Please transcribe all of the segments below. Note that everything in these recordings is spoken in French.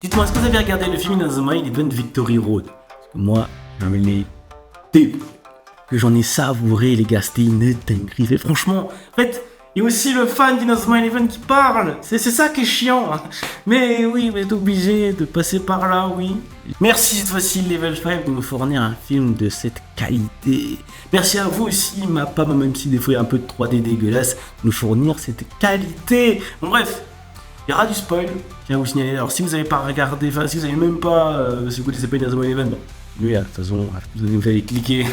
Dites-moi, est-ce que vous avez regardé le film Inazuma Eleven Victory Road? Parce que moi, j'en ai des que j'en ai savouré, les gars, c'était une dinguerie. Et franchement, en fait, il y a aussi le fan d'Inazuma Eleven qui parle. C'est ça qui est chiant. Mais oui, vous êtes obligé de passer par là, oui. Merci cette fois-ci Level 5 de nous fournir un film de cette qualité. Merci à vous aussi, ma Pam, même si des fois il y a un peu de 3D dégueulasse, de nous fournir cette qualité. Bon, bref. Il y aura du spoil, je tiens à vous signaler. Alors si vous n'avez pas regardé, enfin si vous n'avez même pas, si vous connaissez pas Inazuma Eleven, bon, lui, de toute façon, vous allez cliquer.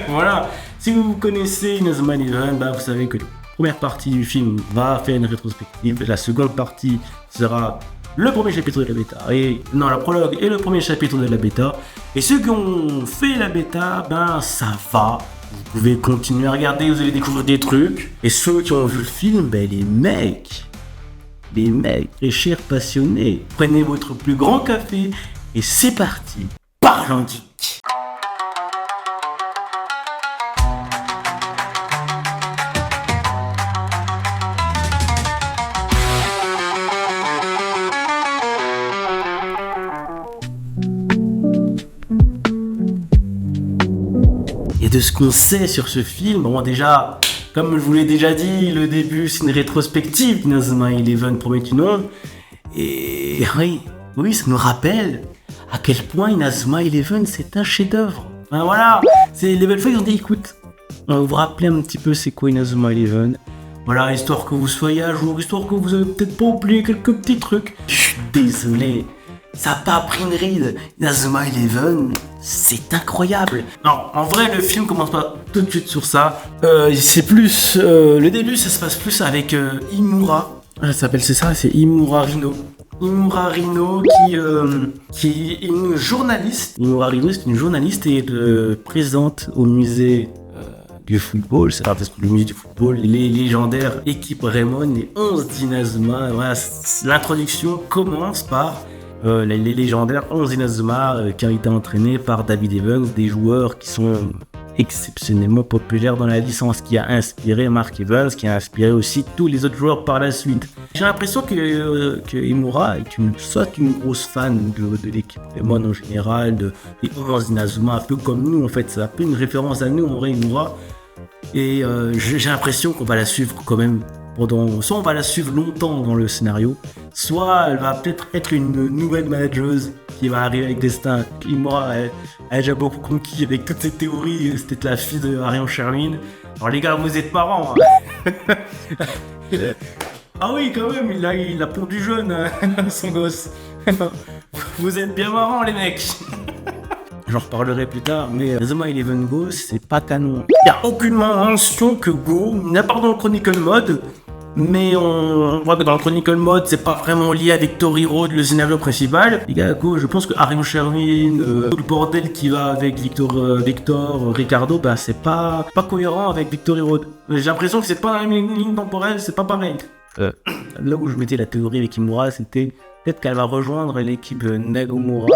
Voilà. Si vous connaissez Inazuma Eleven, bah, vous savez que la première partie du film va faire une rétrospective. La seconde partie sera le premier chapitre de la bêta. La prologue et le premier chapitre de la bêta. Et ceux qui ont fait la bêta, ben ça va. Vous pouvez continuer à regarder, vous allez découvrir des trucs. Et ceux qui ont vu le film, ben les mecs, les chers passionnés, prenez votre plus grand café et c'est parti. Parlons geek. Et de ce qu'on sait sur ce film, bon déjà, comme je vous l'ai déjà dit, le début c'est une rétrospective d'Inazuma Eleven promet une onde. Et oui, ça nous rappelle à quel point Inazuma Eleven c'est un chef-d'œuvre. Enfin, voilà, c'est Level 5 ils ont dit écoute, on va vous rappeler un petit peu c'est quoi Inazuma Eleven. Voilà, histoire que vous soyez à jour, histoire que vous avez peut-être pas oublié quelques petits trucs. Je suis désolé, ça n'a pas pris une ride. Inazuma Eleven, c'est incroyable. Non, en vrai, le film commence pas tout de suite sur ça. C'est plus le début, ça se passe plus avec Imura. C'est Imura Rino. Imura Rino qui est une journaliste. Imura Rino, c'est une journaliste et présente au musée du football. C'est parce que le musée du football, les légendaires équipes Raymond, les 11 d'Inazuma. Voilà, l'introduction commence par les légendaires 11 Inazuma qui ont été entraînés par David Evans, des joueurs qui sont exceptionnellement populaires dans la licence, qui a inspiré Mark Evans, qui a inspiré aussi tous les autres joueurs par la suite. J'ai l'impression que Imura est une grosse fan de l'équipe Raymond en général, des 11 Inazuma, un peu comme nous en fait, c'est un peu une référence à nous en vrai Imura. Et j'ai l'impression qu'on va la suivre quand même soit on va la suivre longtemps dans le scénario, soit elle va peut-être être une nouvelle manageuse qui va arriver avec Destin. Imura, elle a déjà beaucoup conquis avec toutes ces théories, c'était la fille de Ariane Sherwin. Alors les gars, vous êtes parents. Ah oui, quand même, il a pondu jeune, son gosse. Vous êtes bien marrants, les mecs. J'en reparlerai plus tard, mais Inazuma Eleven Go, c'est pas canon. Il n'y a aucunement mention que Go, n'a pas dans le Chronicle Mode, mais on voit que dans le Chronicle Mode, c'est pas vraiment lié à Victory Road, le scénario principal. Les gars, Go, je pense que Ariane Sherwin, tout le bordel qui va avec Victor, Ricardo, bah c'est pas cohérent avec Victory Road. J'ai l'impression que c'est pas la même ligne temporelle, c'est pas pareil. Là où je mettais la théorie avec Imura, c'était peut-être qu'elle va rejoindre l'équipe Nagomura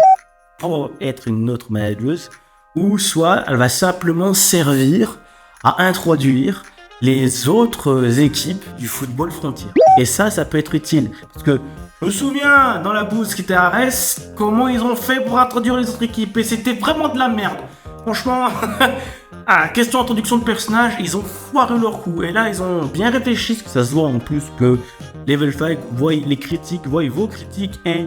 pour être une autre manageuse, ou soit elle va simplement servir à introduire les autres équipes du football frontier. Et ça peut être utile. Parce que je me souviens, dans la bouse qui était à Arès, comment ils ont fait pour introduire les autres équipes. Et c'était vraiment de la merde. Franchement, question introduction de personnages, ils ont foiré leur coup. Et là, ils ont bien réfléchi. Ça se voit en plus que Level 5 voit les critiques, voit vos critiques et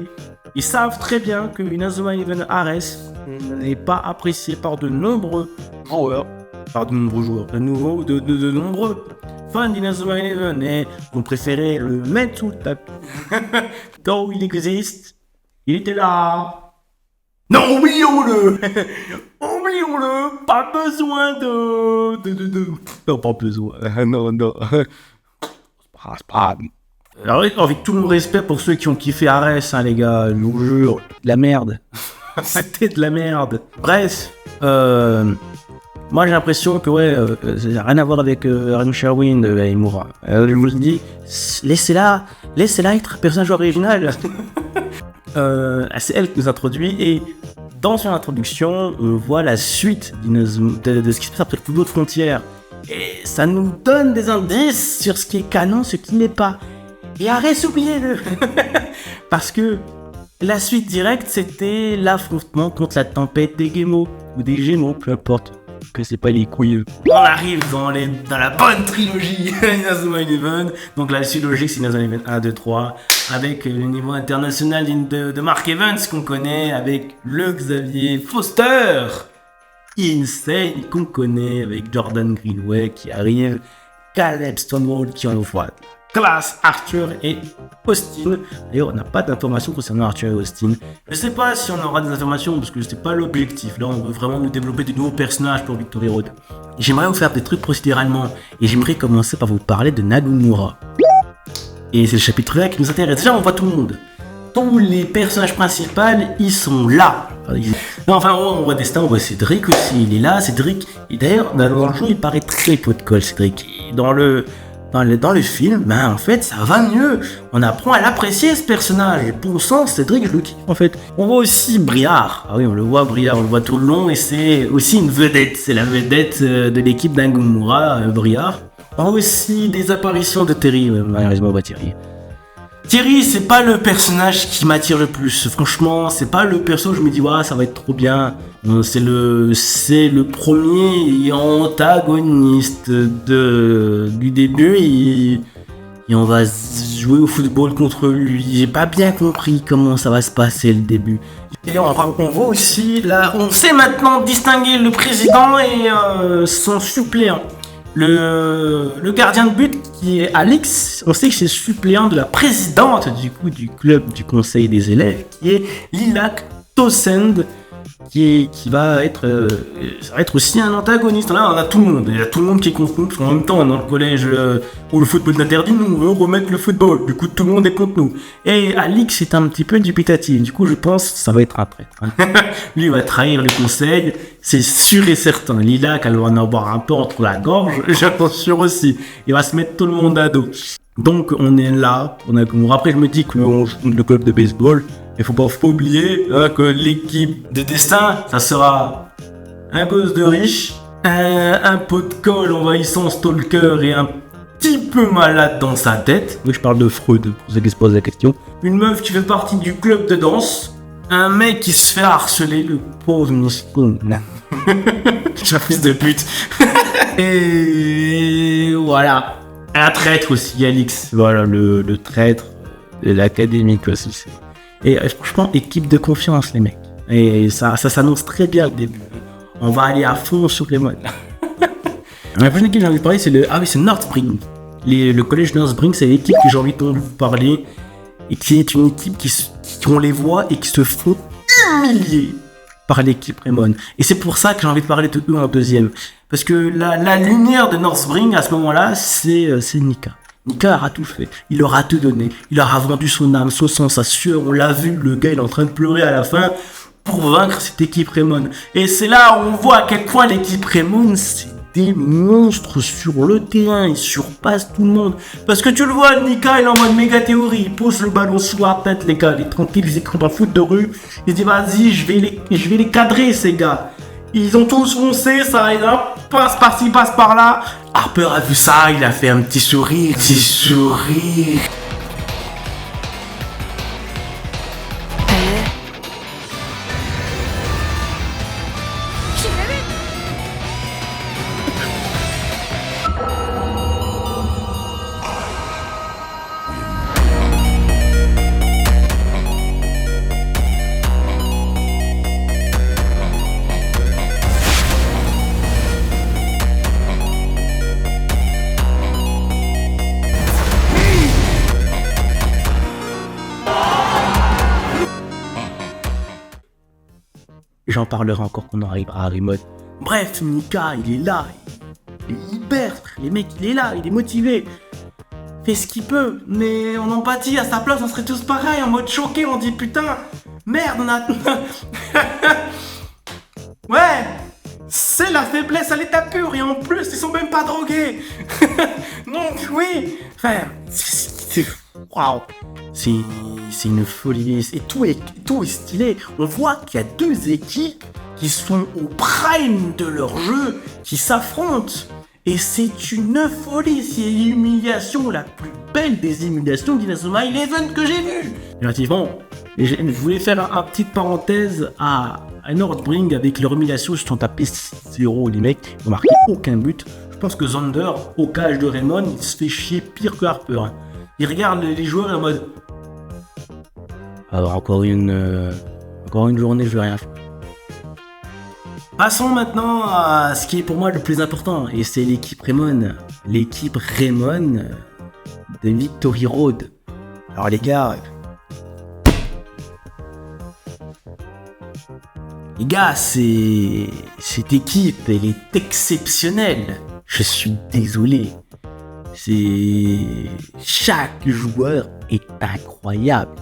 ils savent très bien que Inazuma Eleven Ares n'est pas apprécié par de nombreux joueurs, de nombreux fans d'Inazuma Eleven et ont préféré le mettre sous le tapis. Quand il existe, il était là. Non, oublions-le. Oublions-le. Pas besoin de... Non, pas besoin. Non. C'est pas... Alors, avec tout mon respect pour ceux qui ont kiffé Arès, les gars, je vous jure, de la merde. C'était de la merde. Bref, moi j'ai l'impression que ça n'a rien à voir avec Ariane Sherwin de Imura. Je vous le dis, laissez-la être un personnage original. C'est elle qui nous introduit et dans son introduction, on voit la suite de ce qui se passe après le football de frontière. Et ça nous donne des indices sur ce qui est canon, ce qui n'est pas. Et arrête, oubliez-le. Parce que La suite directe, c'était l'affrontement contre la tempête des Gémeaux, ou des Gémeaux, peu importe, que c'est pas les couilles. On arrive dans la bonne trilogie Inazuma Eleven. Donc la suite logique, c'est Inazuma Eleven 1, 2, 3, avec le niveau international de Mark Evans qu'on connaît, avec le Xavier Foster insane qu'on connaît, avec Jordan Greenway qui arrive, Caleb Stonewall qui envoie classe, Arthur et Austin. D'ailleurs, on n'a pas d'informations concernant Arthur et Austin. Je sais pas si on aura des informations parce que c'est pas l'objectif. Là, on veut vraiment nous développer de nouveaux personnages pour Victory Road. J'aimerais vous faire des trucs procéduralement et j'aimerais commencer par vous parler de Nagamura. Et c'est le chapitre là qui nous intéresse. Déjà, on voit tout le monde. Tous les personnages principaux, ils sont là. Non, enfin, on voit Destin, on voit Cédric aussi. Il est là, Cédric. Et d'ailleurs, dans le jeu, il paraît très pot de colle, Cédric. Et dans le film, ben en fait, ça va mieux. On apprend à l'apprécier ce personnage. Et pour ça, Cédric, je le kiffe en fait. On voit aussi Briard. Ah oui, on le voit Briard, on le voit tout le long. Et c'est aussi une vedette. C'est la vedette de l'équipe d'Nagamura, Briard. On voit aussi des apparitions de Terry. Malheureusement, on voit Terry. Terry, c'est pas le personnage qui m'attire le plus. Franchement, c'est pas le perso où je me dis, ouais, ça va être trop bien. C'est le premier antagoniste du début et on va jouer au football contre lui. J'ai pas bien compris comment ça va se passer le début. Et on voit aussi, là, on sait maintenant distinguer le président et son suppléant. Le gardien de but qui est Alex, on sait que c'est le suppléant de la présidente du club du conseil des élèves qui est Lilac Tosend qui va être ça va être aussi un antagoniste. Là on a tout le monde, il y a tout le monde qui est contre nous. En même temps dans le collège où le football est interdit, nous on veut remettre le football, du coup tout le monde est contre nous. Et Alix est un petit peu dubitatif, du coup je pense que ça va être un traître. Lui il va trahir le conseil, c'est sûr et certain. Lilac elle va en avoir un peu entre la gorge, j'en suis sûr aussi. Il va se mettre tout le monde à dos. Donc on est là, après je me dis que le club de baseball, il faut pas oublier que l'équipe de destin, ça sera un gosse de riche, un pot de colle envahissant stalker et un petit peu malade dans sa tête. Oui, je parle de Freud, pour ceux qui se posent la question. Une meuf qui fait partie du club de danse, un mec qui se fait harceler, le pauvre miskin. J'ai fils de pute. Et voilà. Un traître aussi, Alix. Voilà, le traître de l'académique aussi. Et franchement, équipe de confiance, les mecs. Et ça s'annonce très bien au début. On va aller à fond sur les modes. La prochaine équipe que j'ai envie de parler, c'est Northspring. Le collège Northspring, c'est l'équipe que j'ai envie de vous parler. Et qui est une équipe qu'on les voit et qui se font humilier par l'équipe Raymond. Et c'est pour ça que j'ai envie de parler de eux en deuxième. Parce que la lumière de Northspring, à ce moment-là, c'est Nika. Nika aura tout fait, il aura tout donné, il aura vendu son âme, son sang, sa sueur, on l'a vu, le gars il est en train de pleurer à la fin pour vaincre cette équipe Raymond. Et c'est là où on voit à quel point l'équipe Raymond, c'est des monstres sur le terrain, ils surpassent tout le monde. Parce que tu le vois, Nika il est en mode méga théorie, il pose le ballon sous la tête les gars, il est tranquille, il est en foot de rue, il dit vas-y, je vais les cadrer ces gars. Ils ont tous foncé, ça, et là, passe par-ci, passe par-là. Harper a vu ça, il a fait un petit sourire. J'en parlerai encore quand on arrivera à Remote. Bref, Nika, il est là. Il est hyper, les mecs, il est là, il est motivé. Fait ce qu'il peut, mais en empathie, à sa place, on serait tous pareils, en mode choqué, on dit putain, merde, on a... Ouais, c'est la faiblesse à l'état pur, et en plus, ils sont même pas drogués. Donc oui, enfin, c'est... Waouh. C'est une folie, et tout est stylé. On voit qu'il y a deux équipes qui sont au prime de leur jeu, qui s'affrontent. Et c'est une folie, c'est l'humiliation, la plus belle des humiliations d'Inazuma Eleven que j'ai vue. Relativement, je voulais faire une petite parenthèse à Northbring avec leur humiliation. Ils se sont tapés 6-0, les mecs, ils n'ont marqué aucun but. Je pense que Zander, au cage de Raymond, il se fait chier pire que Harper. Hein. Il regarde les joueurs en mode... Alors encore une journée, je vais rien faire. Passons maintenant à ce qui est pour moi le plus important, et c'est l'équipe Raymond. L'équipe Raymond de Victory Road. Alors les gars... cette équipe, elle est exceptionnelle. Je suis désolé. Chaque joueur est incroyable.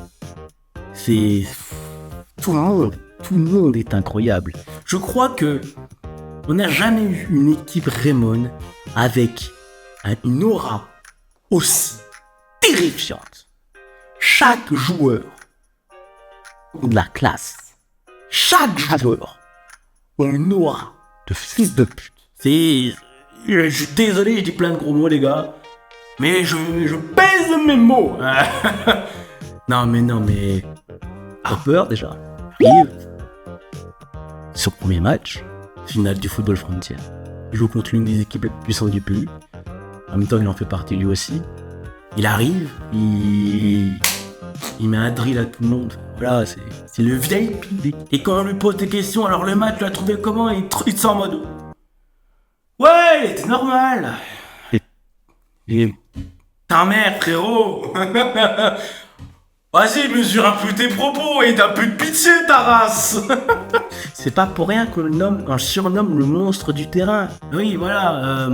Tout le monde est incroyable. Je crois que on n'a jamais eu une équipe Raymond avec une aura aussi terrifiante. Chaque joueur a de la classe. Chaque joueur a une aura de fils de pute. Je suis désolé, je dis plein de gros mots les gars, mais je pèse mes mots. Non mais Harper déjà arrive sur le premier match, finale du Football Frontier. Il joue contre l'une des équipes les plus puissantes du pays. En même temps, il en fait partie lui aussi. Il arrive, il met un drill à tout le monde. Voilà, c'est le VIP. Et quand on lui pose des questions, alors le match, tu l'as trouvé comment? Il te sent en mode... Ouais, c'est normal. Et... Ta mère, frérot. Vas-y, mesure un peu tes propos et t'as plus de pitié, ta race. C'est pas pour rien qu'on surnomme le monstre du terrain. Oui, voilà.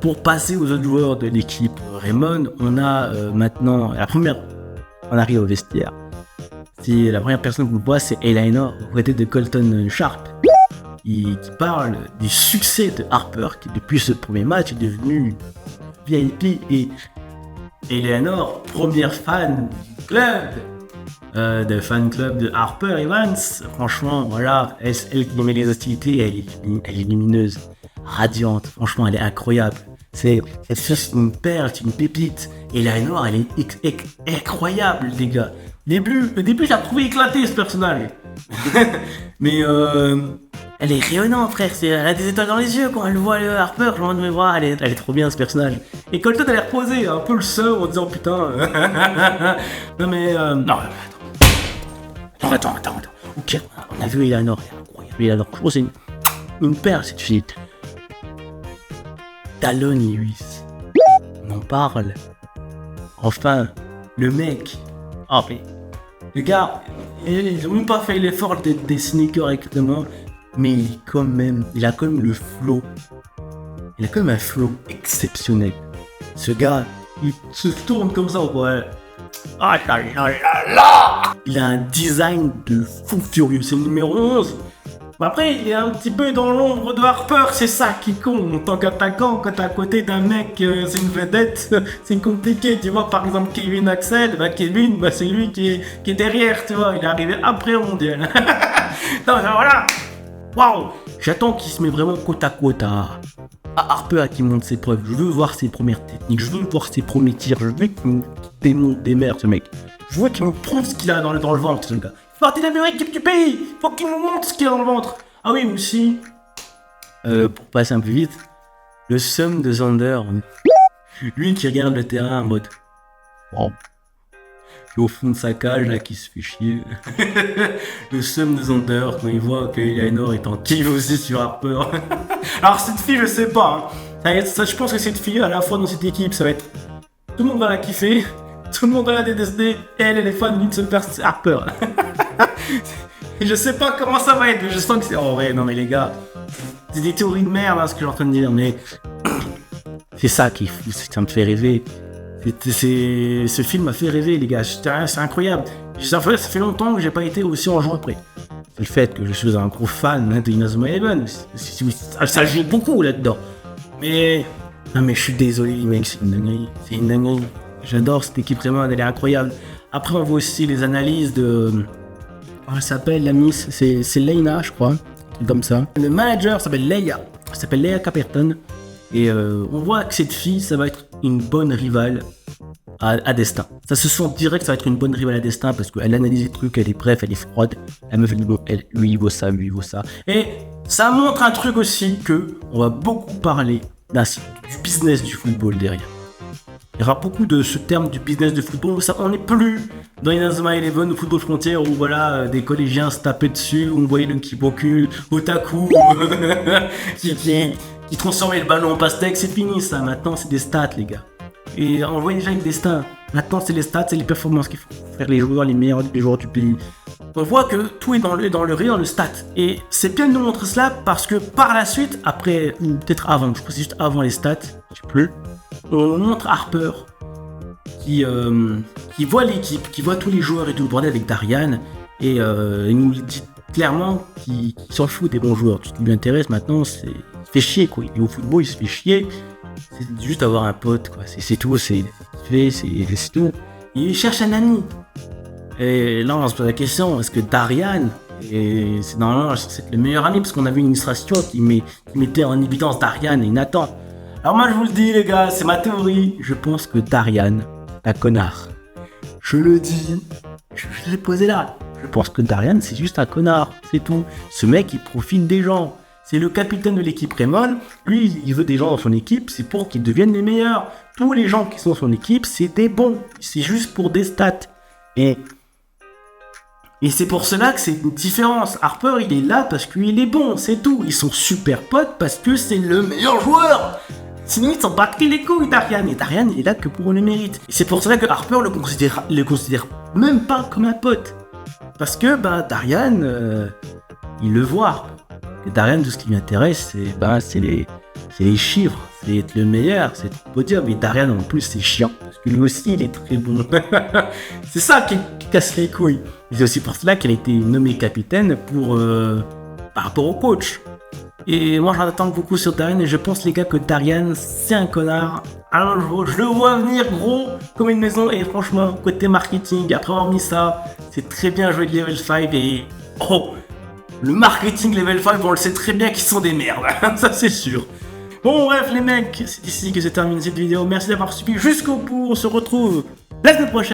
Pour passer aux autres joueurs de l'équipe Raymond, on a maintenant la première. On arrive au vestiaire. La première personne qu'on voit, c'est Eleanor, aux côtés de Colton Sharp, qui parle du succès de Harper, qui depuis ce premier match est devenu VIP, et Eleanor, première fan du club, de fan club de Harper Evans. Franchement, voilà, elle qui met les hostilités, elle est lumineuse, radiante. Franchement, elle est incroyable. C'est une perle, c'est une pépite. Eleanor, elle est incroyable, les gars. Le début, je l'ai trouvé éclaté, ce personnage. Mais elle est rayonnante, frère. Elle a des étoiles dans les yeux quand elle voit le Harper. Je me dis, mais voilà, elle est trop bien, ce personnage. Et Colton, elle est reposée, un peu le seum, en disant, putain. Non, mais non, attends. Ok, on a vu Eleanor, elle est incroyable. Eleanor, je trouve que c'est une perle, cette fille. Talon Lewis. On en parle. Enfin, le mec. Ah, mais. Les gars, ils ont même pas fait l'effort de dessiner correctement. Mais il a quand même le flow. Il a quand même un flow exceptionnel. Ce gars, il se tourne comme ça, ouais. Ah là. Il a un design de fou furieux. C'est le numéro 11. Après, il est un petit peu dans l'ombre de Harper, c'est ça qui compte. En tant qu'attaquant, quand t'es à côté d'un mec, c'est une vedette, c'est compliqué. Tu vois, par exemple, Kevin Axel, Kevin, c'est lui qui est derrière, tu vois. Il est arrivé après au mondial. Non, voilà. Waouh. J'attends qu'il se met vraiment côte à côte à Harper, qui montre ses preuves. Je veux voir ses premières techniques, je veux voir ses premiers tirs, je veux qu'il démonte des mers, ce mec. Je veux qu'il me prouve ce qu'il a dans le ventre, ce gars. Partie de la meilleure équipe du pays. Faut qu'il nous montre ce qu'il y a dans le ventre. Ah oui, aussi, pour passer un peu vite, le seum de Zander. Lui qui regarde le terrain en mode... Wow. Qui est au fond de sa cage, là, qui se fait chier. Le seum de Zander, quand il voit que Eleanor est en kiff aussi sur Harper. Alors cette fille, je sais pas. Hein. Ça, je pense que cette fille, à la fois dans cette équipe, ça va être... Tout le monde va la kiffer. Tout le monde va la détester. Elle est fan d'une seule personne, c'est Harper. Et je sais pas comment ça va être, mais je sens que c'est... Oh ouais, non mais les gars, c'est des théories de merde, hein, ce que je suis en train de dire, mais... C'est ça qui est fou, ça me fait rêver. Ce film m'a fait rêver, les gars, c'est incroyable. Ça fait longtemps que j'ai pas été aussi en joie près. C'est le fait que je suis un gros fan de Inazuma Eleven. Ça joue beaucoup là-dedans. Mais... Non mais je suis désolé, les mecs, c'est une dinguerie. J'adore cette équipe vraiment, elle est incroyable. Après, on voit aussi les analyses de... Elle s'appelle la Miss, c'est Leina, je crois, comme ça. Le manager s'appelle Leia Caperton. Et on voit que cette fille, ça va être une bonne rivale à destin. Ça se sent direct, ça va être une bonne rivale à destin parce qu'elle analyse les trucs, elle est bref, elle est froide. La meuf, lui, il vaut ça, lui, il vaut ça. Et ça montre un truc aussi que on va beaucoup parler du business du football derrière. Il y aura beaucoup de ce terme du business de football. Ça, on n'est plus dans Inazuma Eleven ou Football Frontier où voilà, des collégiens se tapaient dessus, où on voyait le Kiboku, Otaku, qui transformait le ballon en pastèque. C'est fini ça, maintenant c'est des stats les gars. Et on voit déjà avec des stats. Maintenant c'est les stats, c'est les performances qu'il faut faire les joueurs, les meilleurs des joueurs du pays. On voit que tout est dans le réel, dans le stat. Et c'est bien de nous montrer cela parce que par la suite, après, ou peut-être avant, je crois que c'est juste avant les stats, je sais plus, on montre Harper qui voit l'équipe, qui voit tous les joueurs et tout le bordel avec Darian. Et il nous dit clairement qu'il s'en fout des bons joueurs. Tout ce qui lui intéresse maintenant, c'est il se fait chier quoi. Et au football, il se fait chier. C'est juste avoir un pote quoi. C'est tout, c'est tout. Il cherche un ami. Et là, on se pose la question, est-ce que Darian, c'est normalement c'est le meilleur ami, parce qu'on a vu une illustration qui mettait en évidence Darian et Nathan. Alors moi, je vous le dis, les gars, c'est ma théorie. Je pense que Darian, un connard. Je le dis, je l'ai posé là. Je pense que Darian, c'est juste un connard, c'est tout. Ce mec, il profite des gens. C'est le capitaine de l'équipe Raymond. Lui, il veut des gens dans son équipe, c'est pour qu'ils deviennent les meilleurs. Tous les gens qui sont dans son équipe, c'est des bons. C'est juste pour des stats. Et c'est pour cela que c'est une différence. Harper, il est là parce qu'il est bon, c'est tout. Ils sont super potes parce que c'est le meilleur joueur. Sinon, ils s'en battent les couilles, Darian. Et Darian, il est là que pour le mérite. Et c'est pour cela que Harper le considère même pas comme un pote. Parce que, Darian, il le voit. Et Darian, tout ce qui lui intéresse, c'est les chiffres. C'est être le meilleur, c'est être podium. Mais Darian, en plus, c'est chiant. Parce que lui aussi, il est très bon. C'est ça qui casse les couilles. Et c'est aussi pour cela qu'elle a été nommée capitaine par rapport au coach. Et moi, j'en attends beaucoup sur Darian. Et je pense, les gars, que Darian, c'est un connard. Alors, je le vois venir gros comme une maison. Et franchement, côté marketing, après avoir mis ça, c'est très bien joué de level 5. Et le marketing level 5, on le sait très bien qu'ils sont des merdes. Ça, c'est sûr. Bon, bref, les mecs, c'est ici que se termine cette vidéo. Merci d'avoir suivi jusqu'au bout. On se retrouve la semaine prochaine.